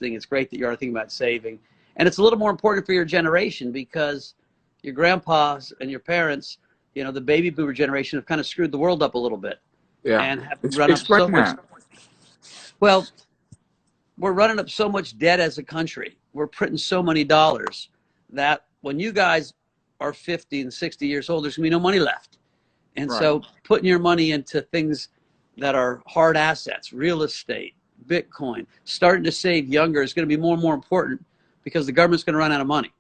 It's great that you're thinking about saving. And it's a little more important for your generation because your grandpas and your parents, you know, the baby boomer generation have kind of screwed the world up a little bit Yeah. and have run up Explain so much. that. Well, we're running up so much debt as a country. We're printing so many dollars that when you guys are 50 and 60 years old, there's going to be no money left. And Right. so putting your money into things that are hard assets, real estate, Bitcoin, starting to save younger is going to be more and more important because the government's going to run out of money.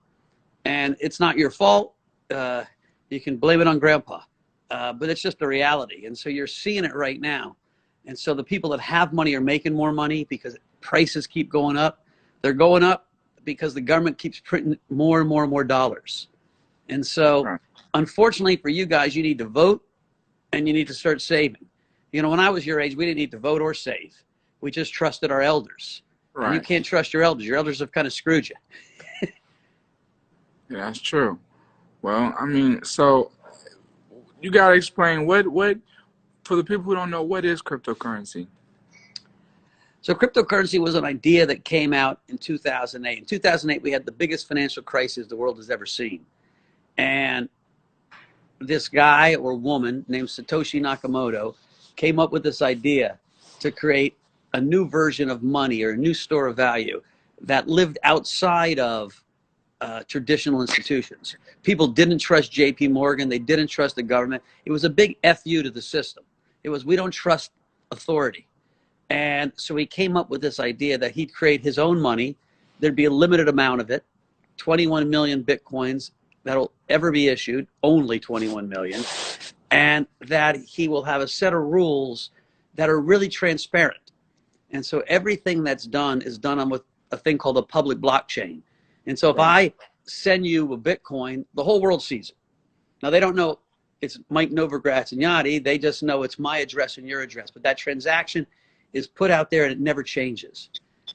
And it's not your fault. You can blame it on grandpa, but it's just the reality. And so you're seeing it right now. And so the people that have money are making more money because prices keep going up. They're going up because the government keeps printing more and more and more dollars. And so, Right. unfortunately for you guys, you need to vote and you need to start saving. You know, when I was your age, we didn't need to vote or save. We just trusted our elders. And you Right. can't trust your elders. Your elders have kind of screwed you. Yeah, that's true. Well, I mean, so you gotta explain what for the people who don't know, what is cryptocurrency? So cryptocurrency was an idea that came out in 2008. In 2008, we had the biggest financial crisis the world has ever seen. And this guy or woman named Satoshi Nakamoto came up with this idea to create a new version of money or a new store of value that lived outside of traditional institutions. People didn't trust JP Morgan. They didn't trust the government. It was a big FU to the system. It was, we don't trust authority. And so he came up with this idea that he'd create his own money. There'd be a limited amount of it, 21 million Bitcoins that'll ever be issued, only 21 million, and that he will have a set of rules that are really transparent. And so everything that's done is done on with a thing called a public blockchain. And so if Right. I send you a Bitcoin, the whole world sees it. Now they don't know it's Mike Novogratz and Yachty. They just know it's my address and your address. But that transaction is put out there and it never changes.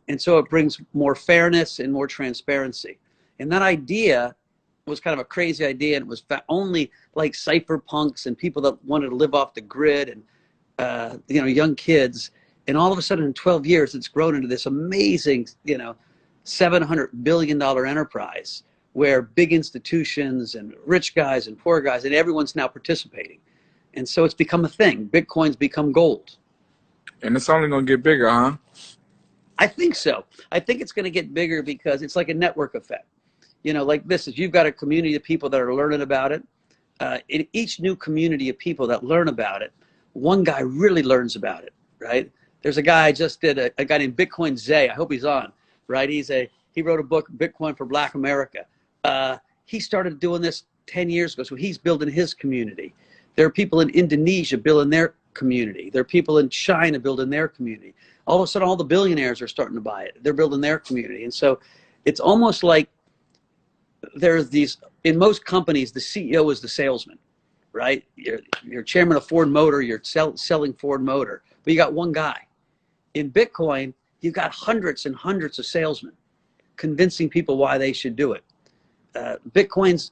And so it brings more fairness and more transparency. And that idea was kind of a crazy idea, and it was only like cypherpunks and people that wanted to live off the grid and you know, young kids. And all of a sudden in 12 years, it's grown into this amazing, you know, $700 billion enterprise where big institutions and rich guys and poor guys and everyone's now participating. And so it's become a thing. Bitcoin's become gold. And it's only gonna get bigger, huh? I think so. I think it's going to get bigger because it's like a network effect. You know, like this is, you've got a community of people that are learning about it. In each new community of people that learn about it, one guy really learns about it, right? There's a guy I just did, a guy named Bitcoin Zay. I hope he's on, right? He wrote a book, Bitcoin for Black America. He started doing this 10 years ago, so he's building his community. There are people in Indonesia building their community. There are people in China building their community. All of a sudden, all the billionaires are starting to buy it. They're building their community. And so it's almost like there's these, in most companies, the CEO is the salesman, right? You're chairman of Ford Motor, you're selling Ford Motor, but you got one guy. In Bitcoin, you've got hundreds and hundreds of salesmen convincing people why they should do it. Bitcoin's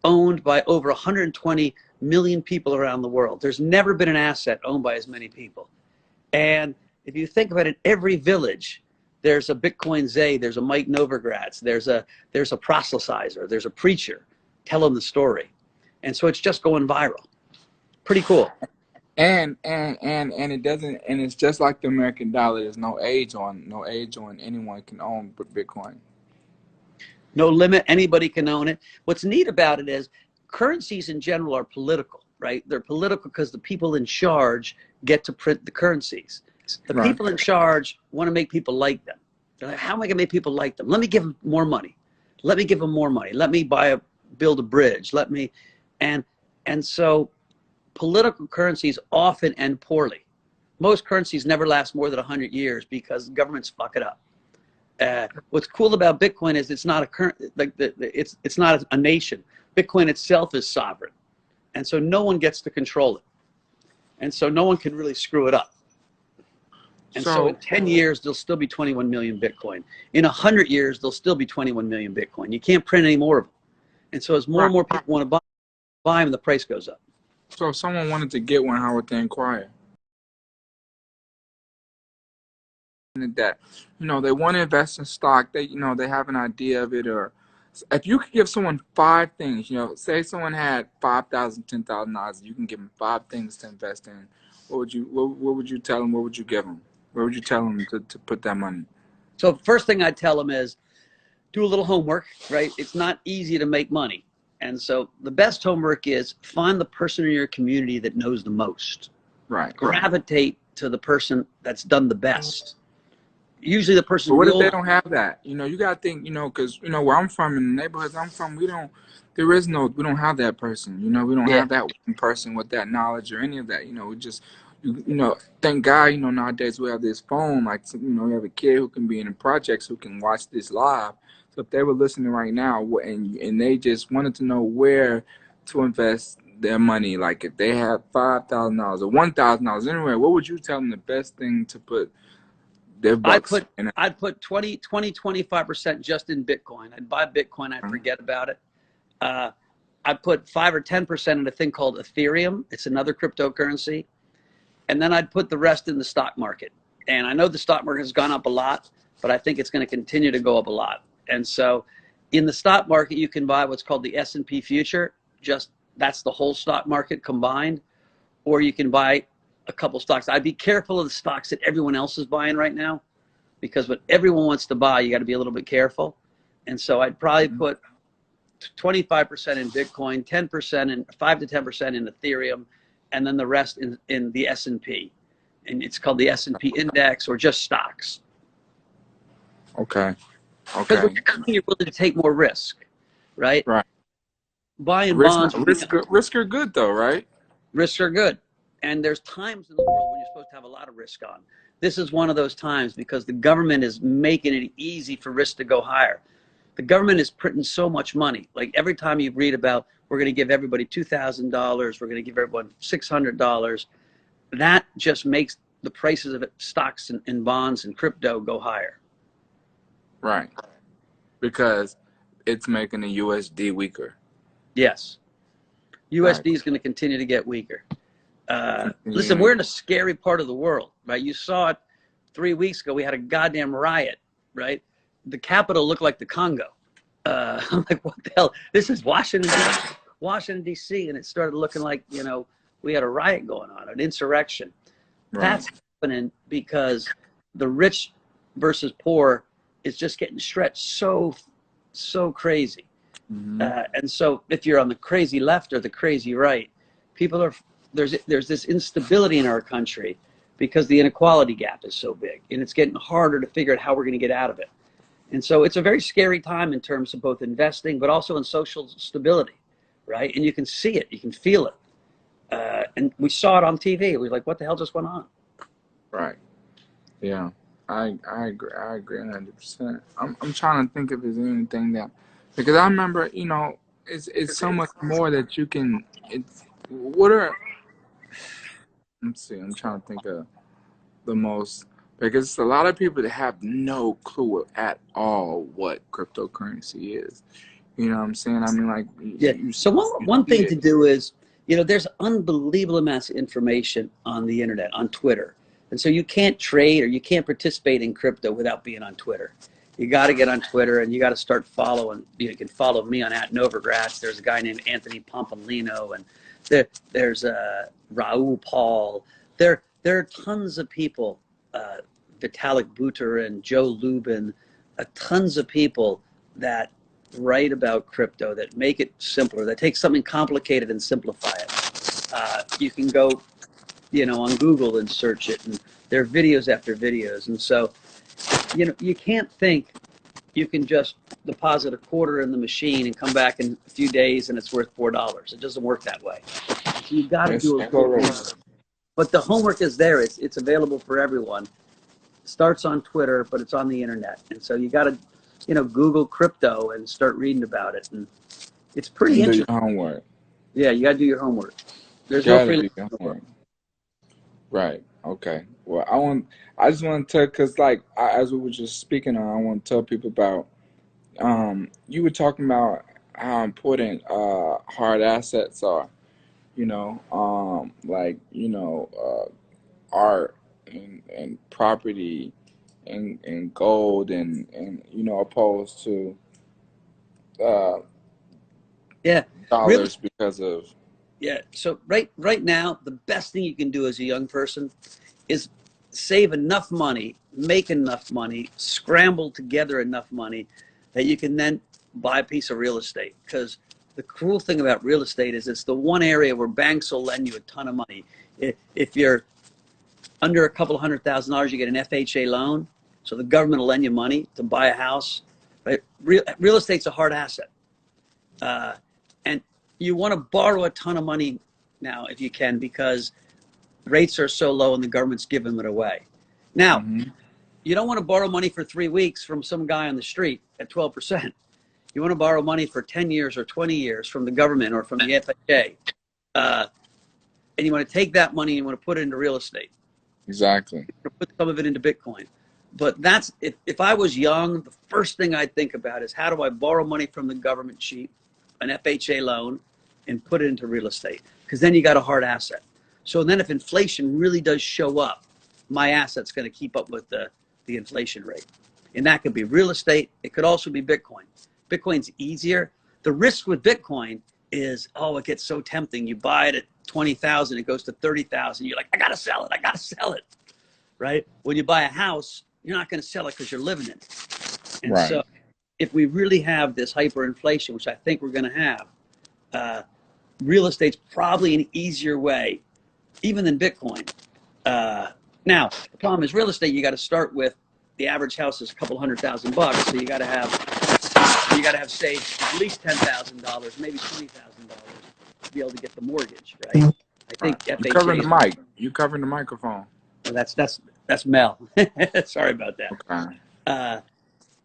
owned by over 120 million people around the world. There's never been an asset owned by as many people. And if you think about it, every village, there's a Bitcoin Zay, there's a Mike Novogratz, there's a proselytizer, there's a preacher telling the story. And so it's just going viral. Pretty cool. And it doesn't, and it's just like the American dollar. There's no age on anyone can own Bitcoin. No limit, anybody can own it. What's neat about it is currencies in general are political, right? They're political because the people in charge get to print the currencies. The Right. people in charge want to make people like them. They're like, how am I going to make people like them? Let me give them more money. Let me give them more money. Let me build a bridge. Let me, and so political currencies often end poorly. Most currencies never last more than 100 years because governments fuck it up. What's cool about Bitcoin is it's not a it's not a nation. Bitcoin itself is sovereign, and so no one gets to control it, and so no one can really screw it up. And so in 10 years, there'll still be 21 million Bitcoin. In 100 years, there'll still be 21 million Bitcoin. You can't print any more of them. And so as more and more people want to buy them, the price goes up. So if someone wanted to get one, how would they inquire? that, they want to invest in stock. They have an idea of it. Or if you could give someone 5 things, say someone had $5,000, $10,000, you can give them 5 things to invest in. What would you tell them? What would you give them? Where would you tell them to put that money? So first thing I'd tell them is do a little homework, right? It's not easy to make money. And so the best homework is find the person in your community that knows the most. Right. Gravitate to the person that's done the best. Usually the person. But what if they don't have that? You got to think, because, where I'm from, in the neighborhoods I'm from, we don't have that person. We don't have that one person with that knowledge or any of that. We just, thank God, nowadays we have this phone. Like, we have a kid who can be in the projects who can watch this live. So if they were listening right now and they just wanted to know where to invest their money, like if they had $5,000 or $1,000 anywhere, what would you tell them the best thing to put their bucks in? I'd put 25% just in Bitcoin. I'd buy Bitcoin. I'd forget about it. I'd put 5 or 10% in a thing called Ethereum. It's another cryptocurrency. And then I'd put the rest in the stock market. And I know the stock market has gone up a lot, but I think it's going to continue to go up a lot. And so in the stock market, you can buy what's called the S&P future. That's the whole stock market combined. Or you can buy a couple stocks. I'd be careful of the stocks that everyone else is buying right now, because what everyone wants to buy, you got to be a little bit careful. And so I'd probably put 25% in Bitcoin, 10% in 5 to 10% in Ethereum, and then the rest in the S&P. And it's called the S&P index, or just stocks. Okay. Because when you're willing to take more risk, right? Right. Buying bonds. Risk are good though, right? Risks are good. And there's times in the world when you're supposed to have a lot of risk on. This is one of those times because the government is making it easy for risk to go higher. The government is printing so much money. Like every time you read about, we're going to give everybody $2,000, we're going to give everyone $600, that just makes the prices of stocks and bonds and crypto go higher. Right. Because it's making the USD weaker. Yes. USD is going to continue to get weaker. Listen, we're in a scary part of the world, right? You saw it 3 weeks ago. We had a goddamn riot, right? The Capitol looked like the Congo. I'm like, what the hell? This is Washington, D.C., and it started looking like, we had a riot going on, an insurrection. Right. That's happening because the rich versus poor is just getting stretched so crazy. Mm-hmm. And so if you're on the crazy left or the crazy right, there's this instability in our country because the inequality gap is so big, and it's getting harder to figure out how we're going to get out of it. And so it's a very scary time in terms of both investing, but also in social stability, right? And you can see it, you can feel it. And we saw it on TV. We were like, what the hell just went on? Right. Yeah. I agree 100%. I'm trying to think if there's anything that, because I remember, it's so much more that you can, let's see, I'm trying to think of the most, because it's a lot of people that have no clue at all what cryptocurrency is. You know what I'm saying? I mean, like, yeah. So one thing to do is, there's unbelievable amounts of information on the internet, on Twitter. And so you can't trade or you can't participate in crypto without being on Twitter. You got to get on Twitter and you got to start following. You can follow me on @Novogratz. There's a guy named Anthony Pompolino, and there's Raul Paul. There are tons of people, Vitalik Buterin and Joe Lubin, tons of people that write about crypto, that make it simpler, that take something complicated and simplify it. You can go on Google and search it, and there are videos after videos. And so, you can't think you can just deposit a quarter in the machine and come back in a few days and it's worth $4. It doesn't work that way. So you've got to do a little homework. But the homework is there. It's available for everyone. It starts on Twitter, but it's on the internet. And so you got to, Google crypto and start reading about it. And it's pretty interesting. Do your homework. Yeah, you got to do your homework. There's no free homework. Right. Okay. Well, I just want to tell, because as we were just speaking on, I want to tell people about, you were talking about how important hard assets are, art and property in gold and opposed to uh, Yeah, really. dollars because of. Yeah. So right now, the best thing you can do as a young person is save enough money, make enough money, scramble together enough money that you can then buy a piece of real estate. Because the cruel thing about real estate is it's the one area where banks will lend you a ton of money. If you're under a couple of $100,000, you get an FHA loan. So the government will lend you money to buy a house. Right? Real estate's a hard asset. And you want to borrow a ton of money now if you can, because rates are so low and the government's giving it away. Now, Hmm. you don't want to borrow money for 3 weeks from some guy on the street at 12%. You want to borrow money for 10 years or 20 years from the government or from the FHA. Uh, and you want to take that money and you want to put it into real estate. Exactly. Put some of it into Bitcoin. But that's, if I was young, the first thing I'd think about is how do I borrow money from the government cheap, an FHA loan, and put it into real estate? Because then you got a hard asset. So then if inflation really does show up, my asset's going to keep up with the inflation rate. And that could be real estate. It could also be Bitcoin. Bitcoin's easier. The risk with Bitcoin is, oh, it gets so tempting. You buy it at 20,000, it goes to 30,000. You're like, I got to sell it. I got to sell it. Right? When you buy a house, you're not going to sell it because you're living in it. And Right. so if we really have this hyperinflation, which I think we're going to have, real estate's probably an easier way, even than Bitcoin. Now, the problem is real estate, you got to start with the average house is a couple $100,000. So you got to have saved at least $10,000, maybe $20,000 to be able to get the mortgage, right? I Right. think You covering FHA. the mic. You covering the microphone. That's Mel. Sorry about that. Okay.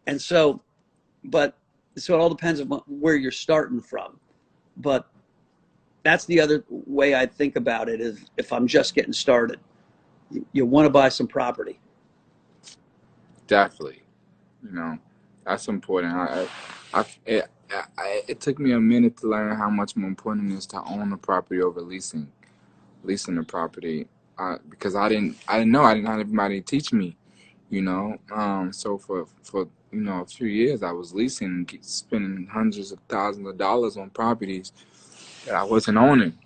And so, so it all depends on where you're starting from. But that's the other way I think about it is if I'm just getting started, you want to buy some property. Definitely. That's important. It took me a minute to learn how much more important it is to own the property over leasing the property. Because I didn't know. I didn't have anybody teach me. So for a few years I was leasing and spending hundreds of thousands of dollars on properties that I wasn't owning.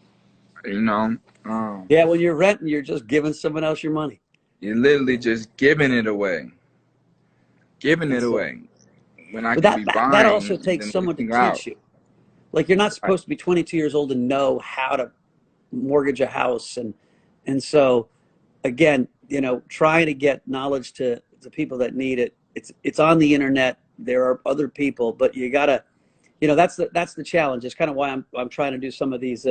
You know, um, Yeah, when you're renting, you're just giving someone else your money. you're literally just giving it away, giving And it so, away when I but could be that also buying takes and someone to leasing out. teach you. Like you're not Right. supposed to be 22 years old and know how to mortgage a house, and so again, trying to get knowledge to people that need it. It's on the internet. There are other people, but you gotta, that's the challenge. It's kind of why I'm trying to do some of these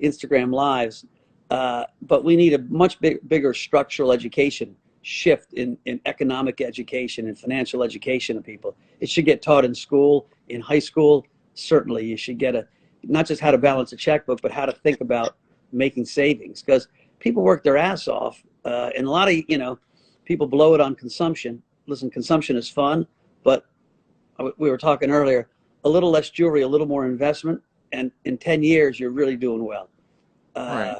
Instagram lives. But we need a much bigger structural education shift in economic education and financial education of people. It should get taught in school, in high school. Certainly, you should get not just how to balance a checkbook, but how to think about making savings, because people work their ass off, and a lot of people blow it on consumption. Listen, consumption is fun, but we were talking earlier, a little less jewelry, a little more investment, and in 10 years, you're really doing well. Right. Uh,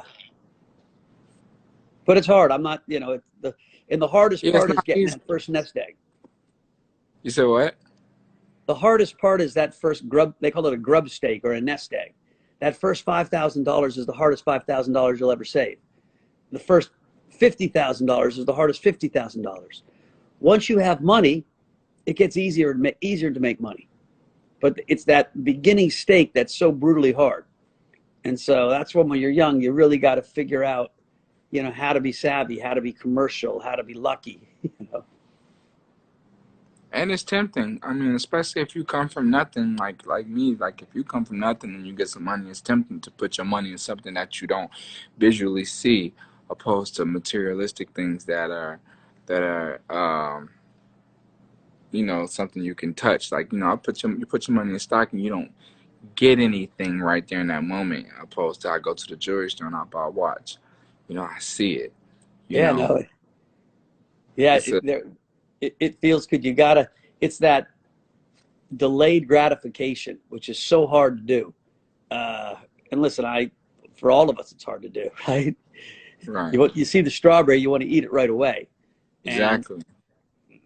but it's hard. I'm not, and the hardest Yeah, it's part is not getting easy. that first nest egg. You said what? The hardest part is that first grub, they call it a grub stake or a nest egg. That first $5,000 is the hardest $5,000 you'll ever save. The first $50,000 is the hardest $50,000. Once you have money, it gets easier to make money. But it's that beginning stake that's so brutally hard. And so that's when you're young, you really got to figure out, how to be savvy, how to be commercial, how to be lucky. And it's tempting. I mean, especially if you come from nothing, like me. Like if you come from nothing and you get some money, it's tempting to put your money in something that you don't visually see, opposed to materialistic things that are something you can touch. Like you put your money in stock and you don't get anything right there in that moment, opposed to I go to the jewelry store and I buy a watch. I see it. You Yeah, know, no, yeah, it's a it feels good. It's that delayed gratification, which is so hard to do. And listen, for all of us, it's hard to do, right? right. You see the strawberry, you want to eat it right away. And Exactly.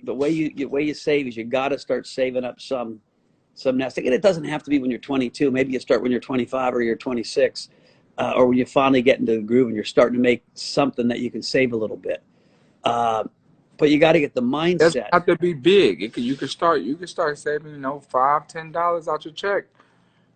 the way you save is you got to start saving up some nesting. And it doesn't have to be when you're 22. Maybe you start when you're 25 or you're 26, or when you finally get into the groove and you're starting to make something that you can save a little bit. But you got to get the It doesn't mindset. have to be big. You could start saving, $5, $10 out your check.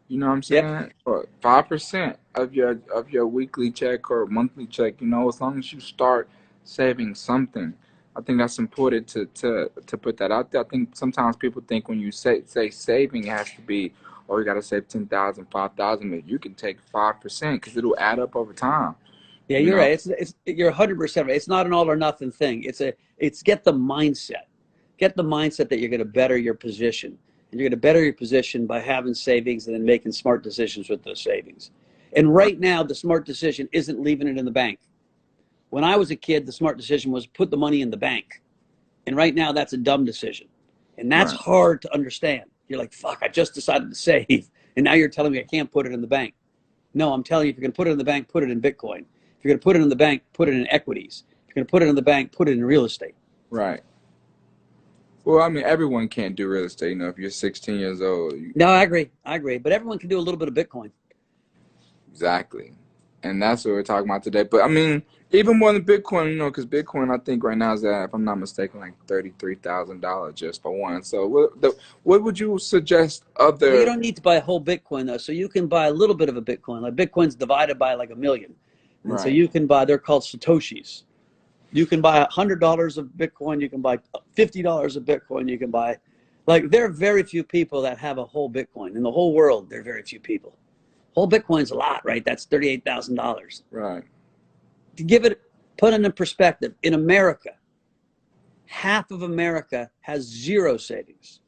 You know what I'm Yep. saying? Or 5% of your weekly check or monthly check. As long as you start saving something, I think that's important to put that out there. I think sometimes people think when you say saving, it has to be, oh, you got to save 10,000, 5,000. But you can take 5% because it'll add up over time. Yeah, You you're know? right. You're 100% right. It's not an all or nothing thing. It's get the mindset. Get the mindset that you're going to better your position. And you're going to better your position by having savings and then making smart decisions with those savings. And right now, the smart decision isn't leaving it in the bank. When I was a kid, the smart decision was put the money in the bank. And right now, that's a dumb decision. And that's Right. hard to understand. You're like, fuck, I just decided to save. And now you're telling me I can't put it in the bank. No, I'm telling you, if you're going to put it in the bank, put it in Bitcoin. If you're going to put it in the bank, put it in equities. If you're going to put it in the bank, put it in real estate. Right. Well, I mean, everyone can't do real estate. If you're 16 years old. No, I agree. But everyone can do a little bit of Bitcoin. Exactly. And that's what we're talking about today. But I mean, even more than Bitcoin, because Bitcoin, I think right now is at, if I'm not mistaken, like $33,000 just for one. So what would you suggest Well, you other? don't need to buy a whole Bitcoin, though. So you can buy a little bit of a Bitcoin. Like Bitcoin's divided by like a million. And so Right. you can buy, they're called Satoshis. You can buy $100 of Bitcoin. You can buy $50 of Bitcoin. You can buy, like, there are very few people that have a whole Bitcoin. In the whole world, there are very few people. Whole Bitcoin's a lot, right? That's $38,000. Right. To give it, put it in perspective, in America, half of America has zero savings,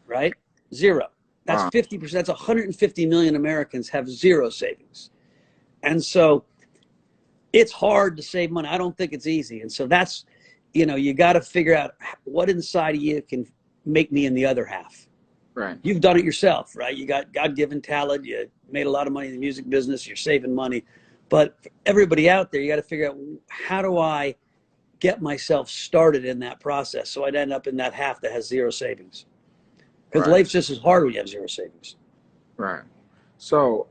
right? Zero. That's Wow. 50%. That's 150 million Americans have zero savings. And so it's hard to save money. I don't think it's easy. And so that's, you got to figure out what inside of you can make me in the other half. Right. You've done it yourself, right? You got God-given talent. You made a lot of money in the music business. You're saving money. But for everybody out there, you got to figure out, how do I get myself started in that process so I'd end up in that half that has zero savings? Because Right. life's just as hard when you have zero savings. Right. So,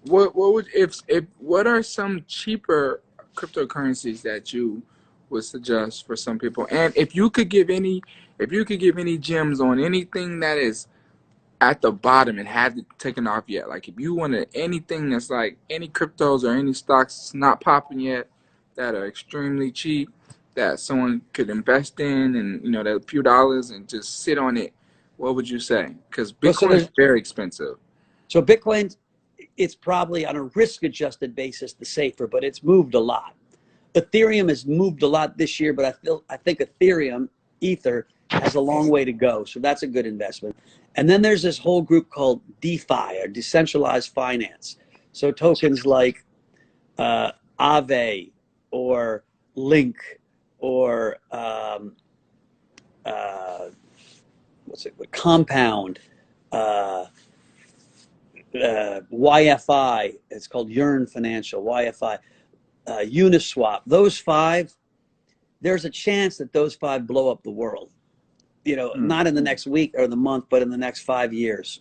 what are some cheaper cryptocurrencies that you would suggest for some people? And if you could give any gems on anything that is at the bottom and hadn't taken off yet, like if you wanted anything that's like any cryptos or any stocks not popping yet that are extremely cheap that someone could invest in, and that a few dollars and just sit on it, what would you say? Because Well, so Bitcoin is very expensive. Bitcoin, it's probably on a risk-adjusted basis the safer, but it's moved a lot. Ethereum has moved a lot this year, but I think Ether has a long way to go. So that's a good investment. And then there's this whole group called DeFi, or decentralized finance. So tokens like Aave or Link or Compound, YFI. It's called Yearn Financial, YFI, Uniswap. Those five, there's a chance that those five blow up the world. Not in the next week or the month, but in the next 5 years.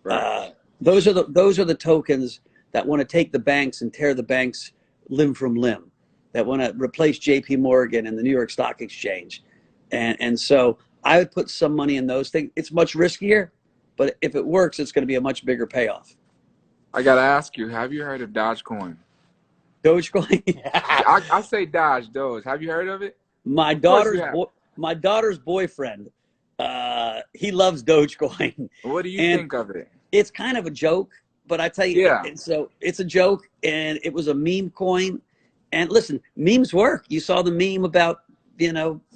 Right. Those are the tokens that want to take the banks and tear the banks limb from limb, that want to replace J.P. Morgan and the New York Stock Exchange, and so I would put some money in those things. It's much riskier, but if it works, it's going to be a much bigger payoff. I gotta ask you, have you heard of Dogecoin? Dogecoin. I say Doge. Have you heard of it? my Of course you daughter's have. my daughter's boyfriend, he loves Dogecoin, What do you and think of it? it's kind of a joke, but I tell you, Yeah. so it's a joke, and it was a meme coin. And listen, memes work. You saw the meme about,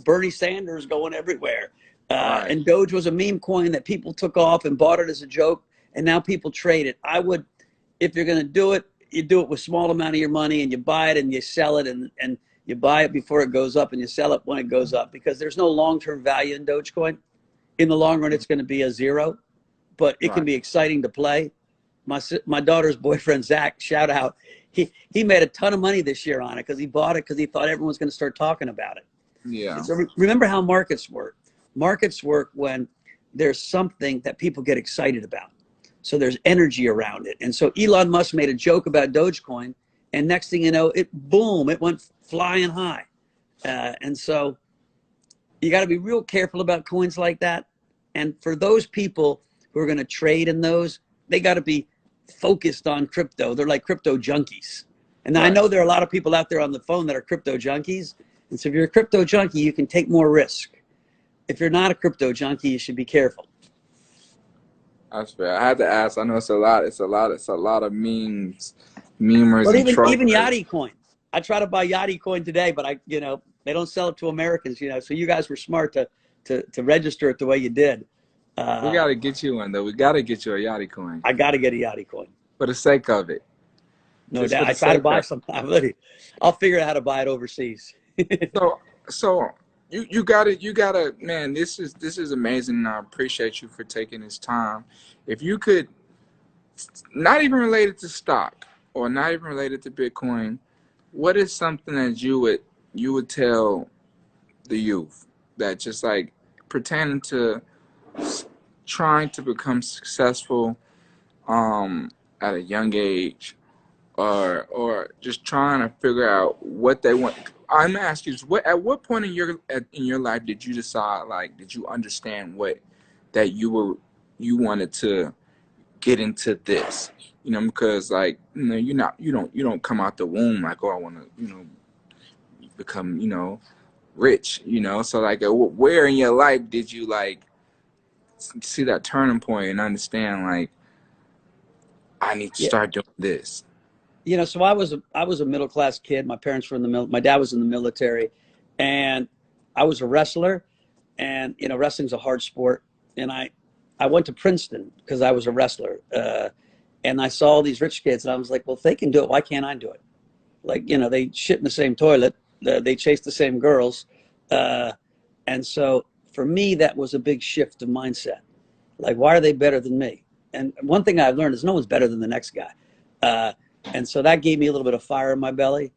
Bernie Sanders going everywhere. Right. And Doge was a meme coin that people took off and bought it as a joke, and now people trade it. I would, if you're going to do it, you do it with small amount of your money, and you buy it and you sell it, and you buy it before it goes up and you sell it when it goes up, because there's no long-term value in Dogecoin. In the long run, it's going to be a zero, but it can be exciting to play. My daughter's boyfriend, Zach, shout out. He made a ton of money this year on it because he bought it because he thought everyone's going to start talking about it. Yeah. So remember how markets work. Markets work when there's something that people get excited about. So there's energy around it. And so Elon Musk made a joke about Dogecoin, and next thing you know, it boom, it went flying high. And so you got to be real careful about coins like that. And for those people who are going to trade in those, they got to be focused on crypto. They're like crypto junkies. And I know there are a lot of people out there on the phone that are crypto junkies. And so if you're a crypto junkie, you can take more risk. If you're not a crypto junkie, you should be careful. That's fair. I had to ask. I know it's a lot. It's a lot of memes, memers, Well, and even trollers. Yachty coin. I try to buy Yachty coin today, but they don't sell it to Americans, So you guys were smart to register it the way you did. We got to get you one, though. We got to get you a Yachty coin. I got to get a Yachty coin. For the sake of it. No doubt. I try to buy some. I'll figure out how to buy it overseas. So you got to, man, this is amazing. And I appreciate you for taking this time. If you could, not even related to stock or not even related to Bitcoin, what is something that you would tell the youth that just like pertaining to trying to become successful at a young age, or just trying to figure out what they want? I'm gonna ask you, at what point in your life did you decide, like, did you understand that you wanted to get into this? Because like, you don't come out the womb like, oh, I want to become rich. So like, where in your life did you like see that turning point and understand like, I need to start doing this? So I was a middle class kid. My parents were in the my dad was in the military, and I was a wrestler, and wrestling's a hard sport. And I went to Princeton because I was a wrestler, and I saw all these rich kids, and I was like, well, if they can do it, why can't I do it? Like, they shit in the same toilet, they chase the same girls, and so for me that was a big shift of mindset. Like, why are they better than me? And one thing I've learned is no one's better than the next guy. And so that gave me a little bit of fire in my belly.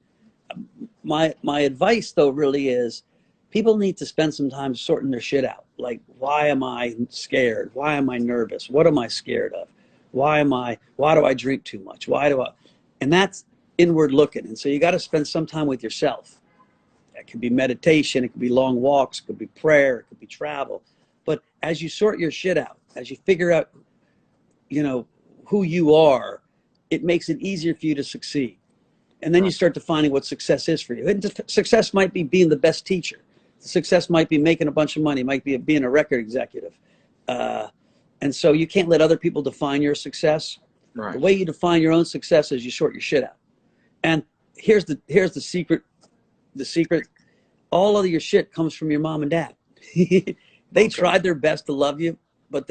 My advice, though, really is people need to spend some time sorting their shit out. Like, why am I scared? Why am I nervous? What am I scared of? Why do I drink too much? And that's inward looking. And so you got to spend some time with yourself. It could be meditation. It could be long walks. It could be prayer. It could be travel. But as you sort your shit out, as you figure out, who you are, it makes it easier for you to succeed. And then you start defining what success is for you. And success might be being the best teacher. Success might be making a bunch of money, might be being a record executive. And so you can't let other people define your success. Right. The way you define your own success is you sort your shit out. And here's the secret. The secret, all of your shit comes from your mom and dad. They tried their best to love you, but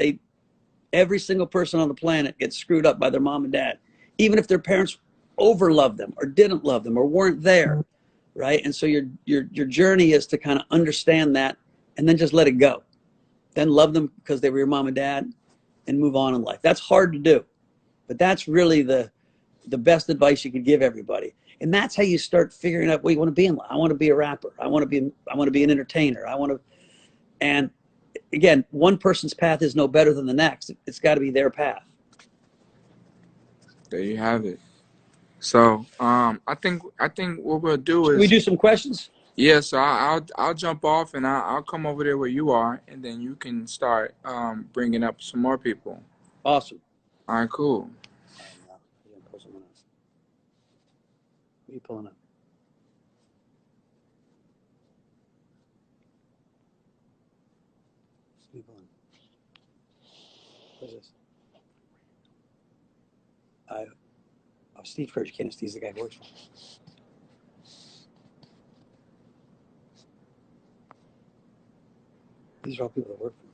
every single person on the planet gets screwed up by their mom and dad, even if their parents overloved them or didn't love them or weren't there, right? And so your journey is to kind of understand that and then just let it go. Then love them because they were your mom and dad and move on in life. That's hard to do, but that's really the best advice you could give everybody. And that's how you start figuring out what you want to be in life. I want to be a rapper. I want to be an entertainer. And again, one person's path is no better than the next. It's got to be their path. There you have it. So I think what we'll do is, should we do some questions? Yeah. So I'll jump off and I'll come over there where you are, and then you can start bringing up some more people. Awesome. All right. Cool. What are you pulling up? What is this? Steve Kurz, he's the guy who works for me. These are all people that work for me.